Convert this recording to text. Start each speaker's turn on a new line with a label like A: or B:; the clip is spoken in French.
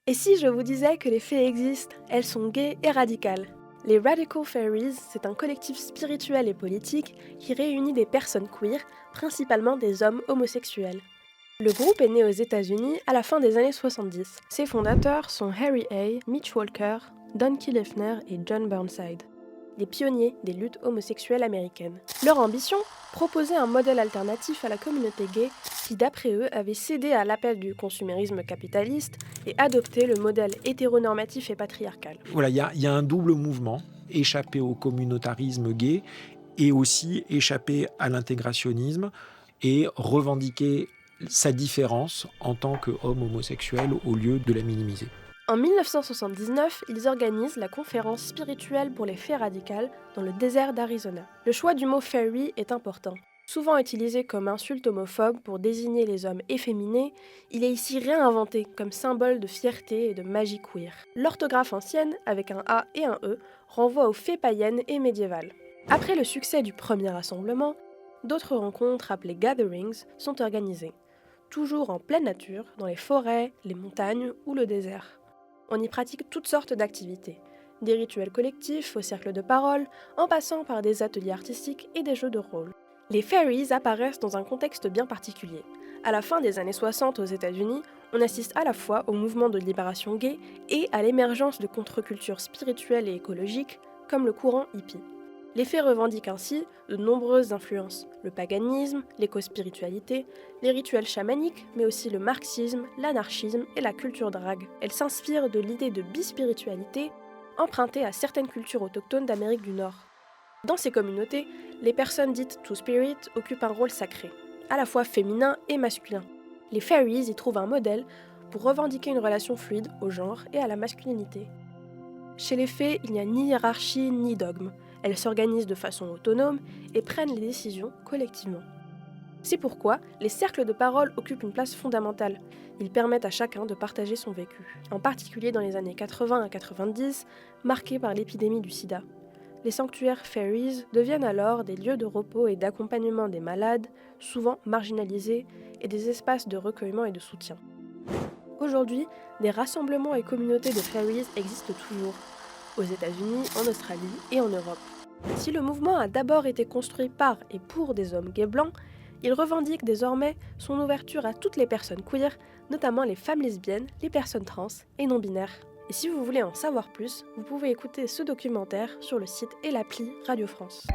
A: Et si je vous disais que les fées existent, elles sont gays et radicales? Les Radical Fairies, c'est un collectif spirituel et politique qui réunit des personnes queer, principalement des hommes homosexuels. Le groupe est né aux États-Unis à la fin des années 70. Ses fondateurs sont Harry Hay, Mitch Walker, Don Killefner et John Burnside, les pionniers des luttes homosexuelles américaines. Leur ambition? Proposer un modèle alternatif à la communauté gay qui, d'après eux, avait cédé à l'appel du consumérisme capitaliste et adopté le modèle hétéronormatif et patriarcal.
B: Voilà, il y a un double mouvement, échapper au communautarisme gay et aussi échapper à l'intégrationnisme et revendiquer sa différence en tant qu'homme homosexuel au lieu de la minimiser.
A: En 1979, ils organisent la conférence spirituelle pour les fées radicales dans le désert d'Arizona. Le choix du mot fairy est important. Souvent utilisé comme insulte homophobe pour désigner les hommes efféminés, il est ici réinventé comme symbole de fierté et de magie queer. L'orthographe ancienne, avec un A et un E, renvoie aux fées païennes et médiévales. Après le succès du premier rassemblement, d'autres rencontres appelées gatherings sont organisées, toujours en pleine nature, dans les forêts, les montagnes ou le désert. On y pratique toutes sortes d'activités, des rituels collectifs au cercle de parole, en passant par des ateliers artistiques et des jeux de rôle. Les fairies apparaissent dans un contexte bien particulier. À la fin des années 60 aux États-Unis, on assiste à la fois au mouvement de libération gay et à l'émergence de contre-cultures spirituelles et écologiques, comme le courant hippie. Les fées revendiquent ainsi de nombreuses influences, le paganisme, l'éco-spiritualité, les rituels chamaniques, mais aussi le marxisme, l'anarchisme et la culture drague. Elles s'inspirent de l'idée de bispiritualité, empruntée à certaines cultures autochtones d'Amérique du Nord. Dans ces communautés, les personnes dites two-spirit occupent un rôle sacré, à la fois féminin et masculin. Les fairies y trouvent un modèle pour revendiquer une relation fluide au genre et à la masculinité. Chez les fées, il n'y a ni hiérarchie ni dogme. Elles s'organisent de façon autonome et prennent les décisions collectivement. C'est pourquoi les cercles de parole occupent une place fondamentale. Ils permettent à chacun de partager son vécu, en particulier dans les années 80 à 90, marquées par l'épidémie du sida. Les sanctuaires fairies deviennent alors des lieux de repos et d'accompagnement des malades, souvent marginalisés, et des espaces de recueillement et de soutien. Aujourd'hui, des rassemblements et communautés de fairies existent toujours, aux États-Unis, en Australie et en Europe. Si le mouvement a d'abord été construit par et pour des hommes gays blancs, il revendique désormais son ouverture à toutes les personnes queer, notamment les femmes lesbiennes, les personnes trans et non-binaires. Et si vous voulez en savoir plus, vous pouvez écouter ce documentaire sur le site et l'appli Radio France.